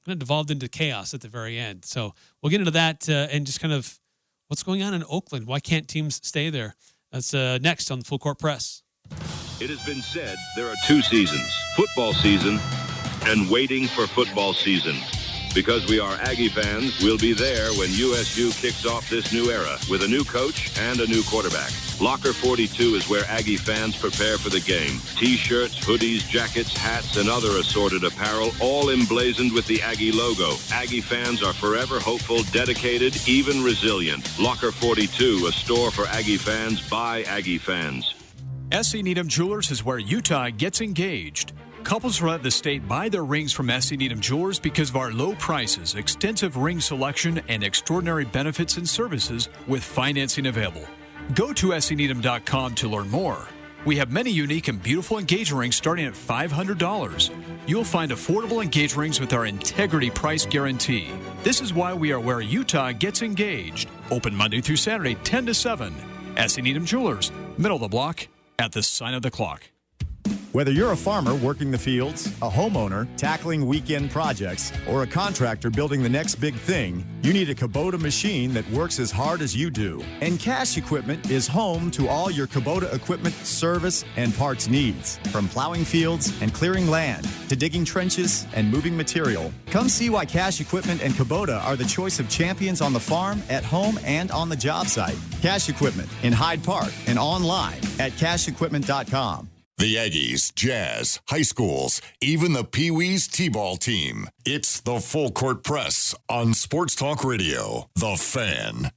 of devolved into chaos at the very end. So we'll get into that and just kind of what's going on in Oakland. Why can't teams stay there? That's next on the Full Court Press. It has been said there are 2 seasons, football season and waiting for football season. Because we are Aggie fans, we'll be there when USU kicks off this new era with a new coach and a new quarterback. Locker 42 is where Aggie fans prepare for the game. T-shirts, hoodies, jackets, hats, and other assorted apparel, all emblazoned with the Aggie logo. Aggie fans are forever hopeful, dedicated, even resilient. Locker 42, a store for Aggie fans by Aggie fans. S.E. Needham Jewelers is where Utah gets engaged. Couples throughout the state buy their rings from S.E. Needham Jewelers because of our low prices, extensive ring selection, and extraordinary benefits and services with financing available. Go to seneedham.com to learn more. We have many unique and beautiful engagement rings starting at $500. You'll find affordable engagement rings with our integrity price guarantee. This is why we are where Utah gets engaged. Open Monday through Saturday, 10 to 7. S.E. Needham Jewelers, middle of the block, at the sign of the clock. Whether you're a farmer working the fields, a homeowner tackling weekend projects, or a contractor building the next big thing, you need a Kubota machine that works as hard as you do. And Cash Equipment is home to all your Kubota equipment service and parts needs. From plowing fields and clearing land to digging trenches and moving material. Come see why Cash Equipment and Kubota are the choice of champions on the farm, at home, and on the job site. Cash Equipment in Hyde Park and online at cashequipment.com. The Aggies, Jazz, high schools, even the Pee Wee's T-ball team. It's the Full Court Press on Sports Talk Radio, The Fan.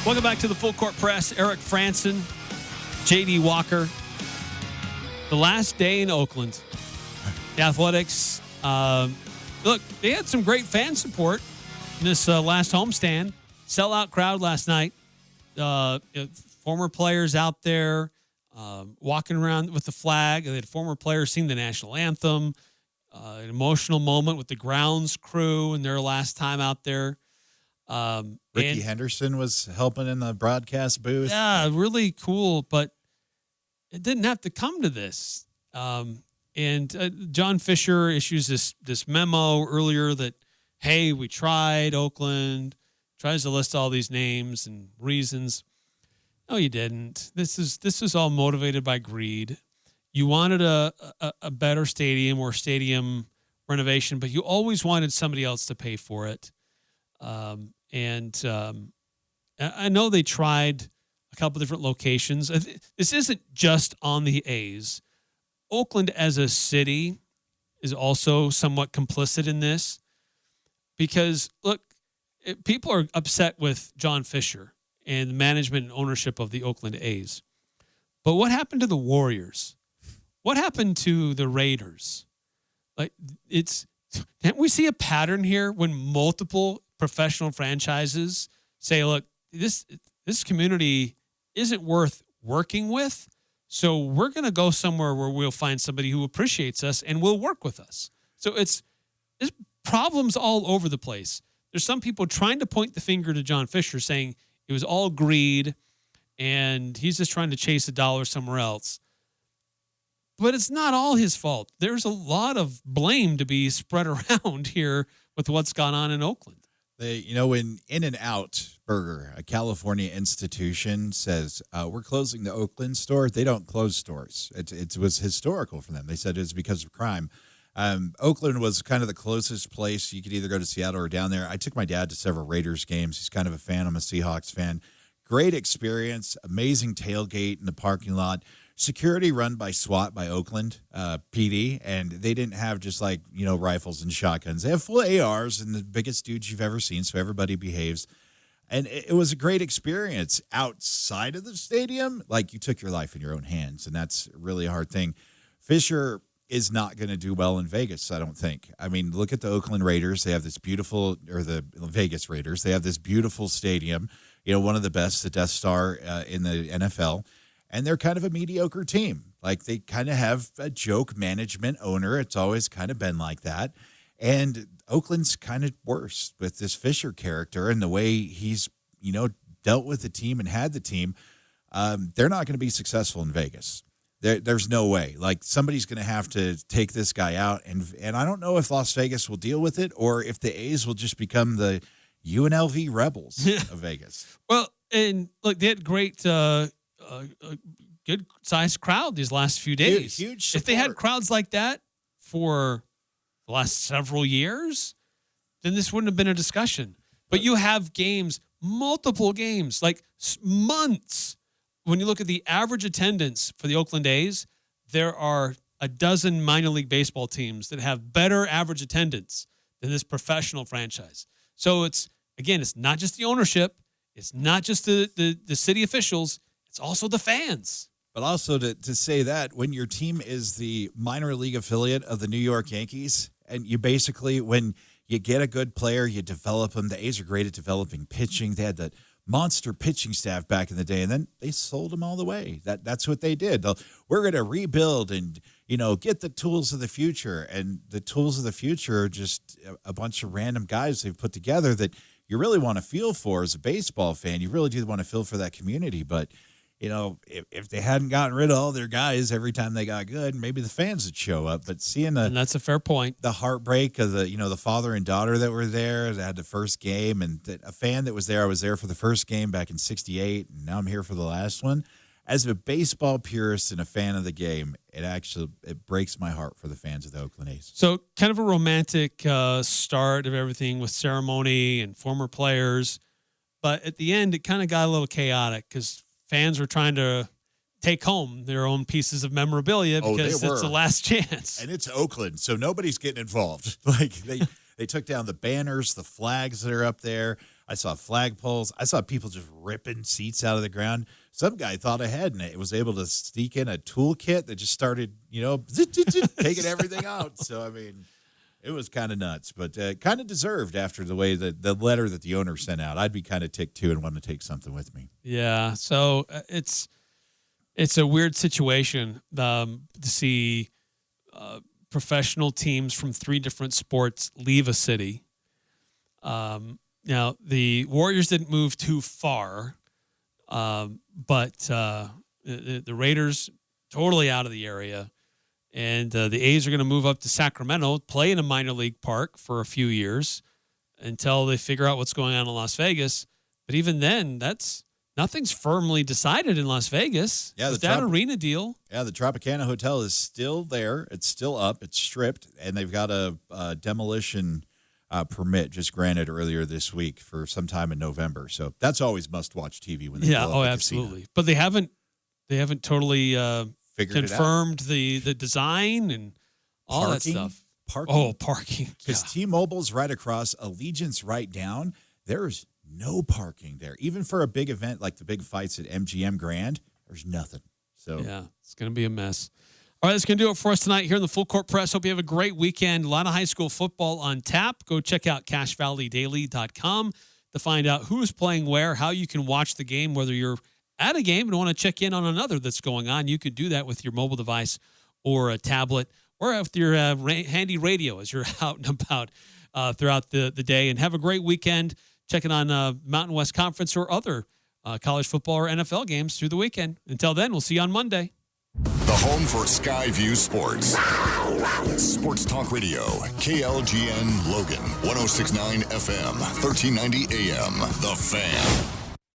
Welcome back to the Full Court Press. Eric Frandsen, J.D. Walker. The last day in Oakland. The Athletics, look, they had some great fan support in this last homestand. Sellout crowd last night. Former players out there walking around with the flag. They had former players sing the national anthem. An emotional moment with the grounds crew and their last time out there. Ricky Henderson was helping in the broadcast booth. Yeah, really cool, but it didn't have to come to this. And John Fisher issues this memo earlier that, hey, we tried Oakland, tries to list all these names and reasons. No, you didn't. This is all motivated by greed. You wanted a better stadium or stadium renovation, but you always wanted somebody else to pay for it. And I know they tried a couple different locations. This isn't just on the A's. Oakland as a city is also somewhat complicit in this because, look, people are upset with John Fisher and the management and ownership of the Oakland A's. But what happened to the Warriors? What happened to the Raiders? Can't we see a pattern here when multiple professional franchises say, look, this community isn't worth working with, so we're going to go somewhere where we'll find somebody who appreciates us and will work with us. So there's problems all over the place. There's some people trying to point the finger to John Fisher saying it was all greed and he's just trying to chase a dollar somewhere else. But it's not all his fault. There's a lot of blame to be spread around here with what's gone on in Oakland. When In-N-Out Burger, a California institution, says we're closing the Oakland store, they don't close stores. It was historical for them. They said it was because of crime. Oakland was kind of the closest place. You could either go to Seattle or down there. I took my dad to several Raiders games. He's kind of a fan. I'm a Seahawks fan. Great experience, amazing tailgate in the parking lot. Security run by SWAT, by Oakland PD, and they didn't have just rifles and shotguns. They have full ARs and the biggest dudes you've ever seen, so everybody behaves. And it was a great experience outside of the stadium. Like, you took your life in your own hands, and that's really a hard thing. Fisher is not going to do well in Vegas, I don't think. I mean, look at the Oakland Raiders. They have this beautiful, or the Vegas Raiders. They have this beautiful stadium, one of the best, the Death Star in the NFL. And they're kind of a mediocre team. Like, they kind of have a joke management owner. It's always kind of been like that. And Oakland's kind of worse with this Fisher character and the way he's, dealt with the team and had the team. They're not going to be successful in Vegas. There's no way. Like, somebody's going to have to take this guy out. And I don't know if Las Vegas will deal with it or if the A's will just become the UNLV Rebels of Vegas. Well, and look, they had great... a good sized crowd these last few days. Huge support. If they had crowds like that for the last several years, then this wouldn't have been a discussion. But you have games, multiple games, like months. When you look at the average attendance for the Oakland A's, there are a dozen minor league baseball teams that have better average attendance than this professional franchise. So it's not just the ownership. It's not just the city officials. It's also the fans. But also to say that when your team is the minor league affiliate of the New York Yankees, and you basically, when you get a good player, you develop them. The A's are great at developing pitching. They had the monster pitching staff back in the day, and then they sold them all the way. That's what they did. We're going to rebuild and, get the tools of the future. And the tools of the future are just a bunch of random guys they've put together that you really want to feel for as a baseball fan. You really do want to feel for that community, but if they hadn't gotten rid of all their guys every time they got good, maybe the fans would show up. But seeing and that's a fair point. The heartbreak of the father and daughter that were there, that had the first game, and a fan that was there. I was there for the first game back in '68, and now I'm here for the last one. As a baseball purist and a fan of the game, it breaks my heart for the fans of the Oakland A's. So kind of a romantic start of everything with ceremony and former players, but at the end it kind of got a little chaotic because fans were trying to take home their own pieces of memorabilia because it's the last chance. And it's Oakland, so nobody's getting involved. Like, they took down the banners, the flags that are up there. I saw flagpoles. I saw people just ripping seats out of the ground. Some guy thought ahead and was able to sneak in a toolkit that just started, taking everything out. So, I mean, it was kind of nuts, but kind of deserved after the way the letter that the owner sent out. I'd be kind of ticked too and want to take something with me. Yeah, so it's a weird situation to see professional teams from 3 different sports leave a city. Now, the Warriors didn't move too far, but the Raiders totally out of the area. And the A's are going to move up to Sacramento, play in a minor league park for a few years until they figure out what's going on in Las Vegas. But even then, nothing's firmly decided in Las Vegas. Yeah, that arena deal. Yeah, the Tropicana Hotel is still there. It's still up. It's stripped, and they've got a demolition permit just granted earlier this week for sometime in November. So that's always must-watch TV when they blow up the absolutely. casino. But they haven't totally confirmed the design and all Parking? that stuff. Parking. Oh, parking. Because T-Mobile's right across, Allegiant's right down. There's no parking there. Even for a big event like the big fights at MGM Grand, there's nothing. So yeah, it's going to be a mess. All right, that's going to do it for us tonight here in the Full Court Press. Hope you have a great weekend. A lot of high school football on tap. Go check out CashValleyDaily.com to find out who's playing where, how you can watch the game, whether you're at a game and want to check in on another that's going on. You could do that with your mobile device or a tablet or with your handy radio as you're out and about throughout the day. And have a great weekend checking on Mountain West Conference or other college football or NFL games through the weekend. Until then, we'll see you on Monday. the home for Skyview Sports. Sports Talk Radio, KLGN Logan, 106.9 FM, 1390 AM, The Fan.